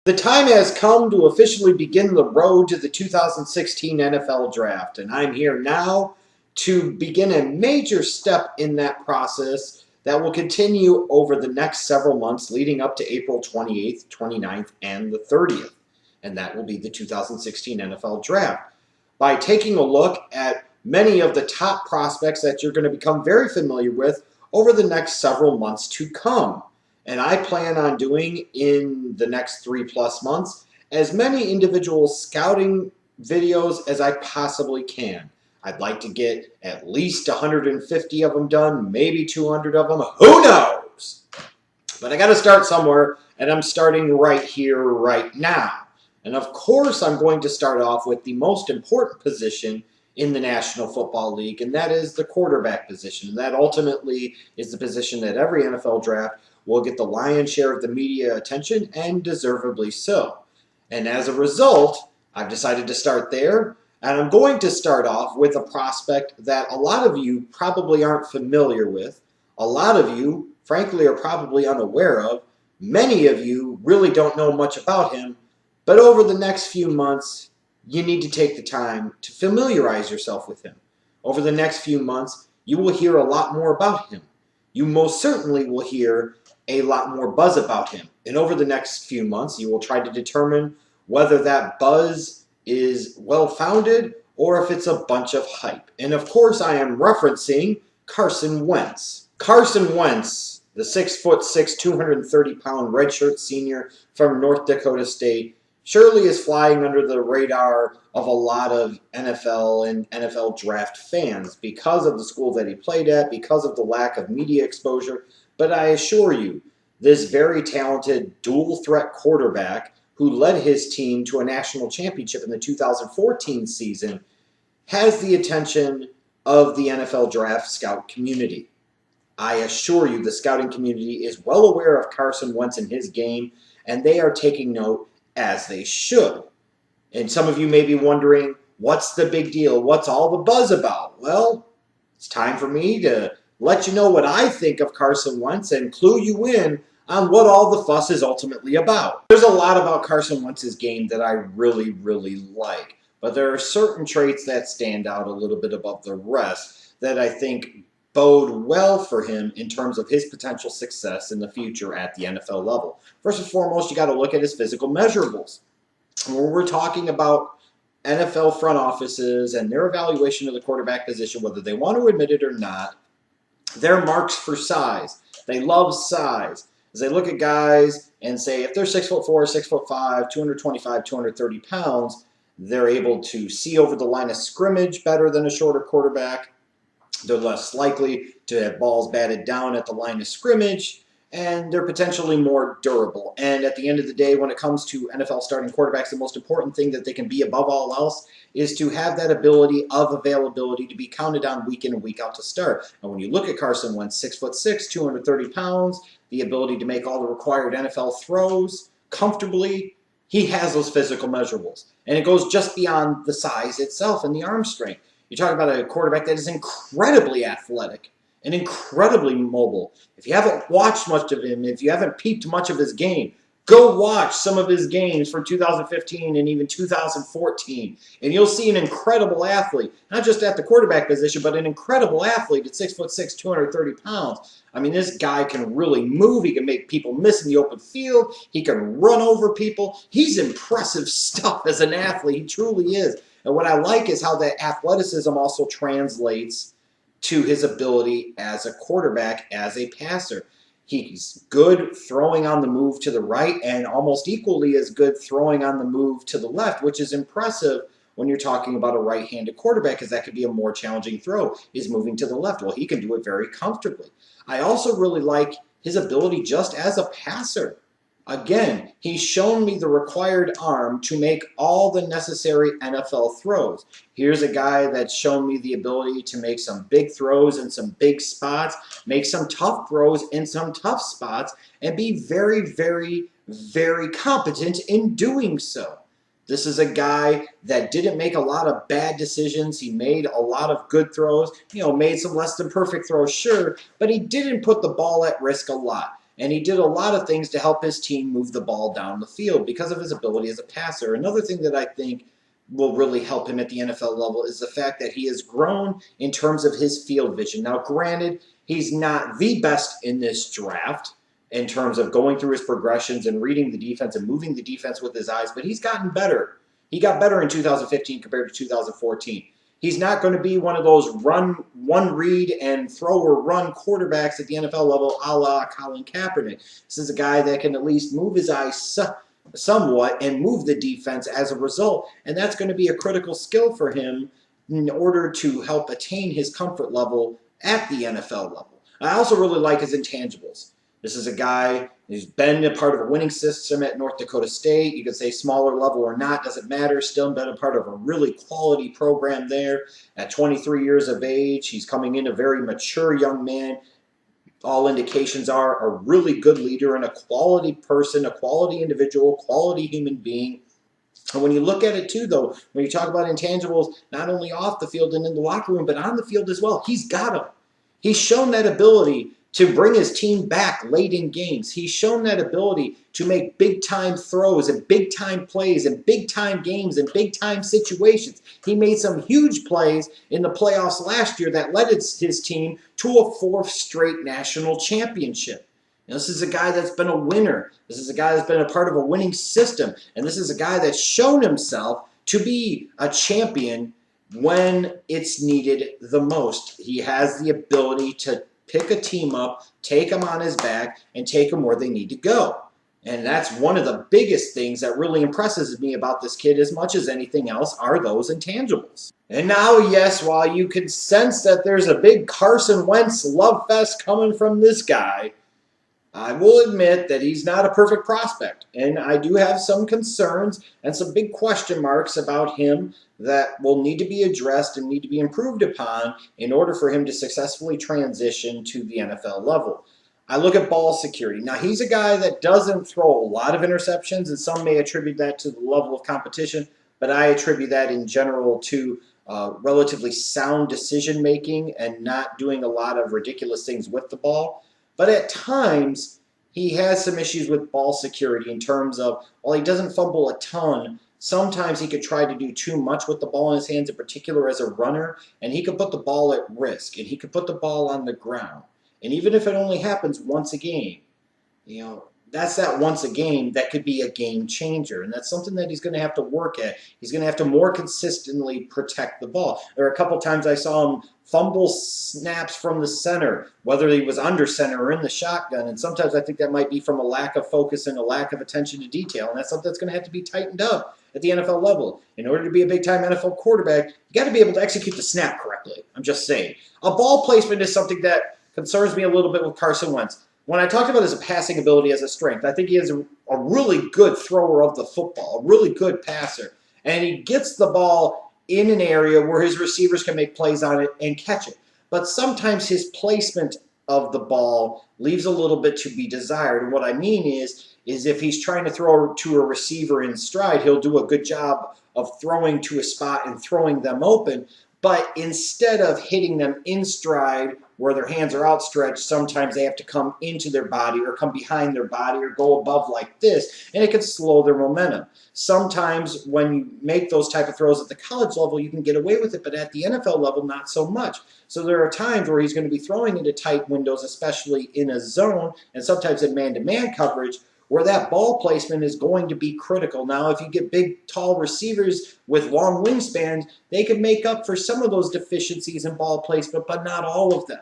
The time has come to officially begin the road to the 2016 NFL Draft, and I'm here now to begin a major step in that process that will continue over the next several months leading up to April 28th, 29th, and the 30th, and that will be the 2016 NFL Draft. By taking a look at many of the top prospects that you're going to become very familiar with over the next several months to come. And I plan on doing in the next 3+ months as many individual scouting videos as I possibly can. I'd like to get at least 150 of them done, maybe 200 of them, who knows? But I got to start somewhere, and I'm starting right here, right now. And of course, I'm going to start off with the most important position in the National Football League, and that is the quarterback position. And that ultimately is the position that every NFL draft will get the lion's share of the media attention, and deservedly so. And as a result, I've decided to start there, and I'm going to start off with a prospect that a lot of you probably aren't familiar with. A lot of you, frankly, are probably unaware of. Many of you really don't know much about him, but over the next few months, you need to take the time to familiarize yourself with him. Over the next few months, you will hear a lot more about him. You most certainly will hear a lot more buzz about him. And over the next few months, you will try to determine whether that buzz is well-founded or if it's a bunch of hype. And of course, I am referencing Carson Wentz. Carson Wentz, the 6'6", 230-pound redshirt senior from North Dakota State, surely is flying under the radar of a lot of NFL and NFL draft fans because of the school that he played at, because of the lack of media exposure. But I assure you, this very talented dual-threat quarterback who led his team to a national championship in the 2014 season has the attention of the NFL draft scout community. I assure you, the scouting community is well aware of Carson Wentz and his game, and they are taking note as they should. And some of you may be wondering, what's the big deal? What's all the buzz about? Well, it's time for me to let you know what I think of Carson Wentz and clue you in on what all the fuss is ultimately about. There's a lot about Carson Wentz's game that I really, really like, but there are certain traits that stand out a little bit above the rest that I think bode well for him in terms of his potential success in the future at the NFL level. First and foremost, you got to look at his physical measurables. When we're talking about NFL front offices and their evaluation of the quarterback position, whether they want to admit it or not, they're marks for size. They love size. As they look at guys and say, if they're 6'4", 6'5", 225, 230 pounds, they're able to see over the line of scrimmage better than a shorter quarterback. They're less likely to have balls batted down at the line of scrimmage, and they're potentially more durable. And at the end of the day, when it comes to NFL starting quarterbacks, the most important thing that they can be above all else is to have that ability of availability to be counted on week in and week out to start. And when you look at Carson Wentz, 6'6", 230 pounds, the ability to make all the required NFL throws comfortably, he has those physical measurables. And it goes just beyond the size itself and the arm strength. You talk about a quarterback that is incredibly athletic and incredibly mobile. If you haven't watched much of him, if you haven't peeped much of his game, go watch some of his games from 2015 and even 2014, and you'll see an incredible athlete, not just at the quarterback position, but an incredible athlete at 6'6", 230 pounds. I mean, this guy can really move. He can make people miss in the open field. He can run over people. He's impressive stuff as an athlete. He truly is. And what I like is how that athleticism also translates to his ability as a quarterback, as a passer. He's good throwing on the move to the right and almost equally as good throwing on the move to the left, which is impressive when you're talking about a right-handed quarterback, because that could be a more challenging throw, is moving to the left. Well, he can do it very comfortably. I also really like his ability just as a passer. Again, he's shown me the required arm to make all the necessary NFL throws. Here's a guy that's shown me the ability to make some big throws in some big spots, make some tough throws in some tough spots, and be very, very, very competent in doing so. This is a guy that didn't make a lot of bad decisions. He made a lot of good throws. Made some less than perfect throws, sure, but he didn't put the ball at risk a lot. and he did a lot of things to help his team move the ball down the field because of his ability as a passer. Another thing that I think will really help him at the NFL level is the fact that he has grown in terms of his field vision. Now, granted, he's not the best in this draft in terms of going through his progressions and reading the defense and moving the defense with his eyes, but he's gotten better. He got better in 2015 compared to 2014. He's not going to be one of those run, one read and throw or run quarterbacks at the NFL level a la Colin Kaepernick. This is a guy that can at least move his eyes somewhat and move the defense as a result, and that's going to be a critical skill for him in order to help attain his comfort level at the NFL level. I also really like his intangibles. This is a guy who's been a part of a winning system at North Dakota State. You could say smaller level or not, doesn't matter. Still been a part of a really quality program there. At 23 years of age, he's coming in a very mature young man. All indications are a really good leader and a quality person, a quality individual, quality human being. And when you look at it too, though, when you talk about intangibles, not only off the field and in the locker room, but on the field as well, he's got them. He's shown that ability to bring his team back late in games. He's shown that ability to make big-time throws and big-time plays and big-time games and big-time situations. He made some huge plays in the playoffs last year that led his team to a 4th straight national championship. Now, this is a guy that's been a winner. This is a guy that's been a part of a winning system. And this is a guy that's shown himself to be a champion when it's needed the most. He has the ability to pick a team up, take them on his back, and take them where they need to go. And that's one of the biggest things that really impresses me about this kid as much as anything else are those intangibles. And now, yes, while you can sense that there's a big Carson Wentz love fest coming from this guy, I will admit that he's not a perfect prospect. And I do have some concerns and some big question marks about him that will need to be addressed and need to be improved upon in order for him to successfully transition to the NFL level. I look at ball security. Now, he's a guy that doesn't throw a lot of interceptions, and some may attribute that to the level of competition, but I attribute that in general to relatively sound decision-making and not doing a lot of ridiculous things with the ball. But at times, he has some issues with ball security in terms of, while he doesn't fumble a ton, sometimes he could try to do too much with the ball in his hands, in particular as a runner, and he could put the ball at risk, and he could put the ball on the ground. And even if it only happens once a game, you know, that's that once a game that could be a game changer. And that's something that he's going to have to work at. He's going to have to more consistently protect the ball. There are a couple times I saw him fumble snaps from the center, whether he was under center or in the shotgun. And sometimes I think that might be from a lack of focus and a lack of attention to detail. And that's something that's going to have to be tightened up at the NFL level. In order to be a big-time NFL quarterback, you got to be able to execute the snap correctly. I'm just saying. A ball placement is something that concerns me a little bit with Carson Wentz. When I talked about his passing ability as a strength, I think he is a really good thrower of the football, a really good passer. And he gets the ball in an area where his receivers can make plays on it and catch it. But sometimes his placement of the ball leaves a little bit to be desired. And what I mean is if he's trying to throw to a receiver in stride, he'll do a good job of throwing to a spot and throwing them open. But instead of hitting them in stride where their hands are outstretched, sometimes they have to come into their body or come behind their body or go above like this, and it can slow their momentum. Sometimes when you make those type of throws at the college level, you can get away with it, but at the NFL level, not so much. So there are times where he's going to be throwing into tight windows, especially in a zone, and sometimes in man-to-man coverage, where that ball placement is going to be critical. Now, if you get big, tall receivers with long wingspans, they can make up for some of those deficiencies in ball placement, but not all of them.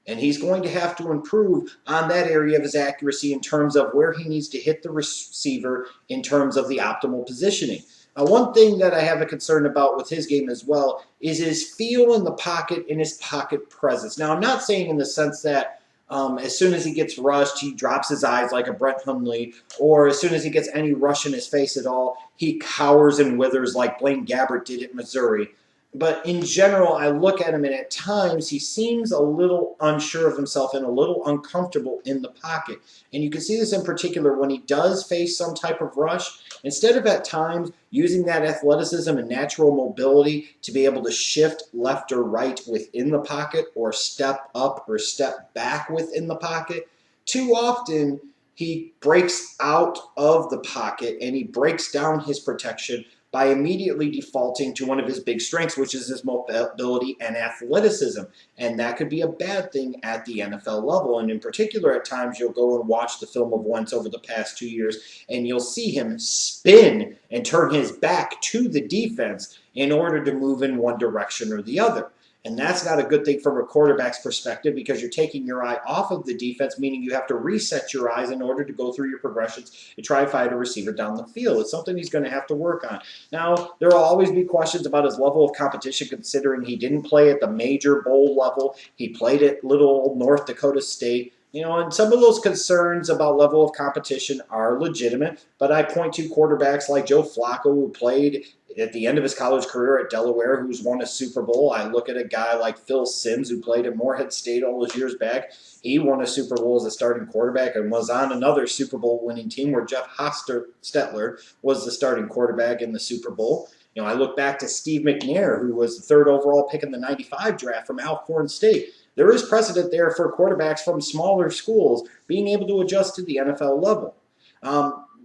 And he's going to have to improve on that area of his accuracy in terms of where he needs to hit the receiver in terms of the optimal positioning. Now, one thing that I have a concern about with his game as well is his feel in the pocket and his pocket presence. Now, I'm not saying in the sense that as soon as he gets rushed, he drops his eyes like a Brett Hundley, or as soon as he gets any rush in his face at all, he cowers and withers like Blaine Gabbert did at Missouri. But in general, I look at him, and at times he seems a little unsure of himself and a little uncomfortable in the pocket. And you can see this in particular when he does face some type of rush. Instead of at times using that athleticism and natural mobility to be able to shift left or right within the pocket or step up or step back within the pocket, too often he breaks out of the pocket and he breaks down his protection by immediately defaulting to one of his big strengths, which is his mobility and athleticism. And that could be a bad thing at the NFL level. And in particular, at times you'll go and watch the film of Wentz over the past 2 years, and you'll see him spin and turn his back to the defense in order to move in one direction or the other. And that's not a good thing from a quarterback's perspective because you're taking your eye off of the defense, meaning you have to reset your eyes in order to go through your progressions and try to find a receiver down the field. It's something he's going to have to work on. Now, there will always be questions about his level of competition considering he didn't play at the major bowl level. He played at little old North Dakota State. And some of those concerns about level of competition are legitimate, but I point to quarterbacks like Joe Flacco, who played at the end of his college career at Delaware, who's won a Super Bowl. I look at a guy like Phil Simms, who played at Morehead State all those years back. He won a Super Bowl as a starting quarterback and was on another Super Bowl winning team where Jeff Hostetler was the starting quarterback in the Super Bowl. I look back to Steve McNair, who was the third overall pick in the '95 draft from Alcorn State. There is precedent there for quarterbacks from smaller schools being able to adjust to the NFL level.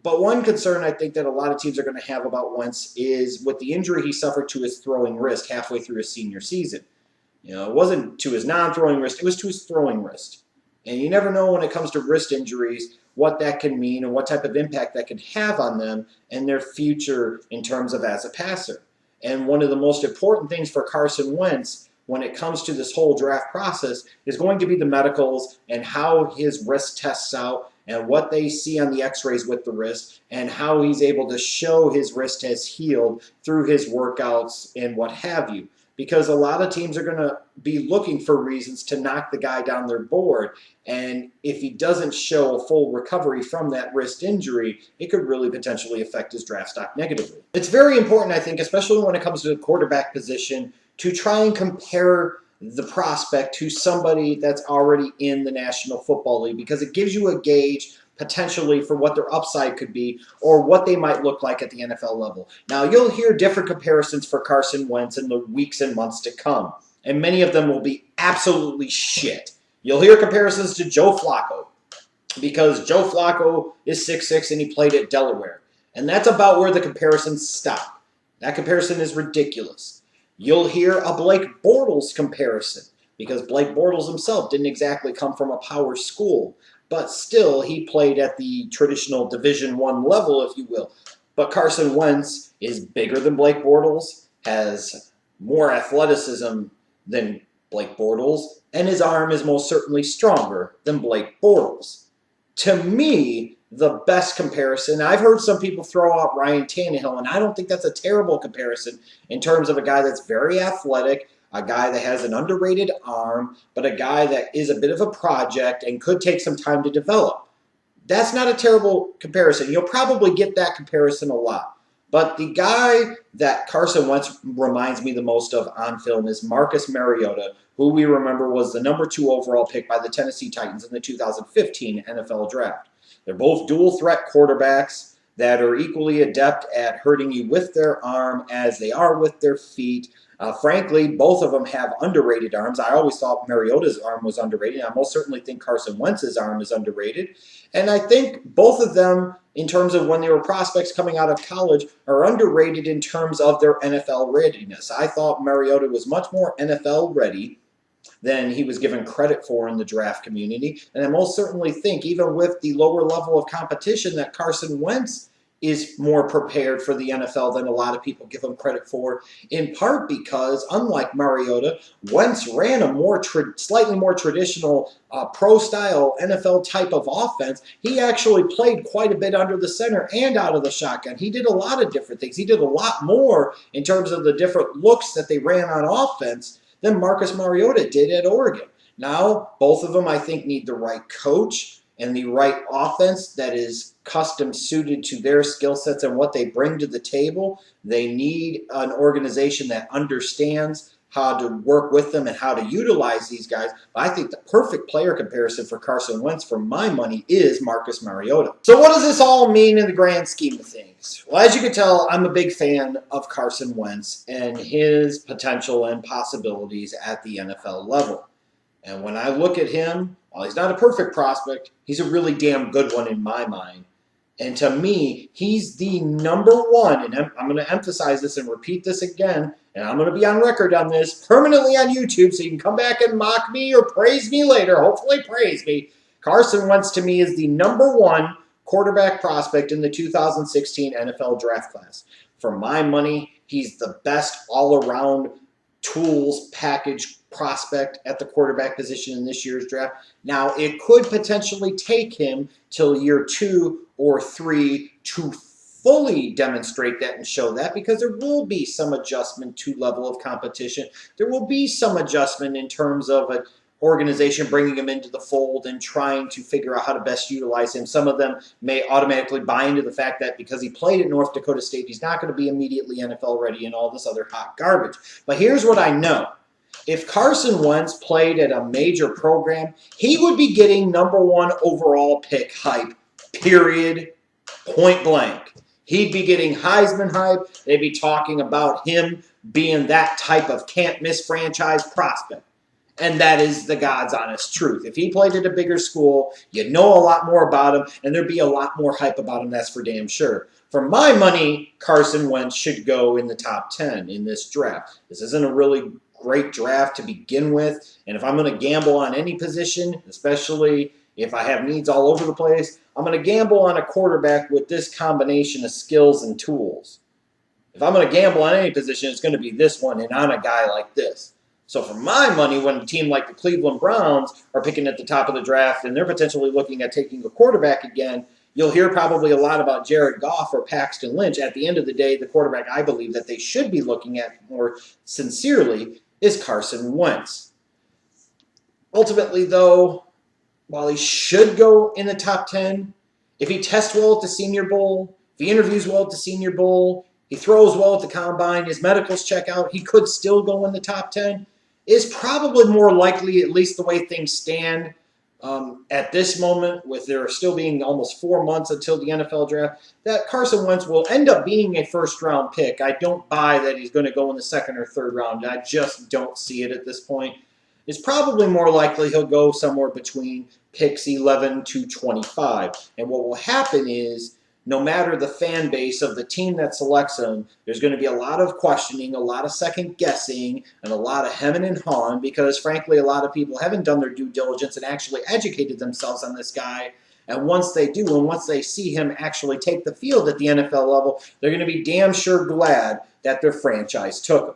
But one concern I think that a lot of teams are going to have about Wentz is with the injury he suffered to his throwing wrist halfway through his senior season. It wasn't to his non-throwing wrist, it was to his throwing wrist. And you never know when it comes to wrist injuries what that can mean and what type of impact that can have on them and their future in terms of as a passer. And one of the most important things for Carson Wentz when it comes to this whole draft process is going to be the medicals and how his wrist tests out and what they see on the x-rays with the wrist and how he's able to show his wrist has healed through his workouts and what have you. Because a lot of teams are going to be looking for reasons to knock the guy down their board. And if he doesn't show a full recovery from that wrist injury, it could really potentially affect his draft stock negatively. It's very important, I think, especially when it comes to the quarterback position, to try and compare the prospect to somebody that's already in the National Football League because it gives you a gauge potentially for what their upside could be or what they might look like at the NFL level. Now, you'll hear different comparisons for Carson Wentz in the weeks and months to come, and many of them will be absolutely shit. You'll hear comparisons to Joe Flacco because Joe Flacco is 6'6" and he played at Delaware, and that's about where the comparisons stop. That comparison is ridiculous. You'll hear a Blake Bortles comparison because Blake Bortles himself didn't exactly come from a power school, but still he played at the traditional Division I level, if you will. But Carson Wentz is bigger than Blake Bortles, has more athleticism than Blake Bortles, and his arm is most certainly stronger than Blake Bortles. To me, the best comparison, I've heard some people throw out Ryan Tannehill, and I don't think that's a terrible comparison in terms of a guy that's very athletic, a guy that has an underrated arm, but a guy that is a bit of a project and could take some time to develop. That's not a terrible comparison. You'll probably get that comparison a lot. But the guy that Carson Wentz reminds me the most of on film is Marcus Mariota, who we remember was the number 2 overall pick by the Tennessee Titans in the 2015 NFL Draft. They're both dual threat quarterbacks that are equally adept at hurting you with their arm as they are with their feet. Frankly, both of them have underrated arms. I always thought Mariota's arm was underrated. I most certainly think Carson Wentz's arm is underrated. And I think both of them, in terms of when they were prospects coming out of college, are underrated in terms of their NFL readiness. I thought Mariota was much more NFL ready than he was given credit for in the draft community. And I most certainly think, even with the lower level of competition, that Carson Wentz is more prepared for the NFL than a lot of people give him credit for, in part because, unlike Mariota, Wentz ran a slightly more traditional pro-style NFL type of offense. He actually played quite a bit under the center and out of the shotgun. He did a lot of different things. He did a lot more in terms of the different looks that they ran on offense than Marcus Mariota did at Oregon. Now, both of them, I think, need the right coach and the right offense that is custom suited to their skill sets and what they bring to the table. They need an organization that understands how to work with them and how to utilize these guys. I think the perfect player comparison for Carson Wentz, for my money, is Marcus Mariota. So what does this all mean in the grand scheme of things? Well, as you can tell, I'm a big fan of Carson Wentz and his potential and possibilities at the NFL level. And when I look at him, while he's not a perfect prospect, he's a really damn good one in my mind. And to me, he's the number one, and I'm going to emphasize this and repeat this again, and I'm going to be on record on this permanently on YouTube, so you can come back and mock me or praise me later. Hopefully praise me. Carson Wentz, to me, is the number one quarterback prospect in the 2016 NFL draft class. For my money, he's the best all-around tools package prospect at the quarterback position in this year's draft. Now, it could potentially take him till year 2 or 3 to fully demonstrate that and show that, because there will be some adjustment to level of competition. There will be some adjustment in terms of an organization bringing him into the fold and trying to figure out how to best utilize him. Some of them may automatically buy into the fact that because he played at North Dakota State, he's not going to be immediately NFL ready and all this other hot garbage. But here's what I know. If Carson Wentz played at a major program, he would be getting number 1 overall pick hype, period, point blank. He'd be getting Heisman hype. They'd be talking about him being that type of can't-miss franchise prospect. And that is the God's honest truth. If he played at a bigger school, you'd know a lot more about him, and there'd be a lot more hype about him, that's for damn sure. For my money, Carson Wentz should go in the top 10 in this draft. This isn't a really great draft to begin with, and if I'm going to gamble on any position, especially if I have needs all over the place, I'm going to gamble on a quarterback with this combination of skills and tools. If I'm going to gamble on any position, it's going to be this one and on a guy like this. So for my money, when a team like the Cleveland Browns are picking at the top of the draft and they're potentially looking at taking a quarterback again, you'll hear probably a lot about Jared Goff or Paxton Lynch. At the end of the day, the quarterback I believe that they should be looking at more sincerely is Carson Wentz. Ultimately, though, while he should go in the top 10, if he tests well at the Senior Bowl, if he interviews well at the Senior Bowl, he throws well at the Combine, his medicals check out, he could still go in the top 10. Is probably more likely, at least the way things stand at this moment, with there still being almost 4 months until the NFL draft, that Carson Wentz will end up being a first-round pick. I don't buy that he's going to go in the 2nd or 3rd round. I just don't see it at this point. It's probably more likely he'll go somewhere between picks 11 to 25. And what will happen is, no matter the fan base of the team that selects him, there's going to be a lot of questioning, a lot of second guessing, and a lot of hemming and hawing, because frankly, a lot of people haven't done their due diligence and actually educated themselves on this guy. And once they do, and once they see him actually take the field at the NFL level, they're going to be damn sure glad that their franchise took him.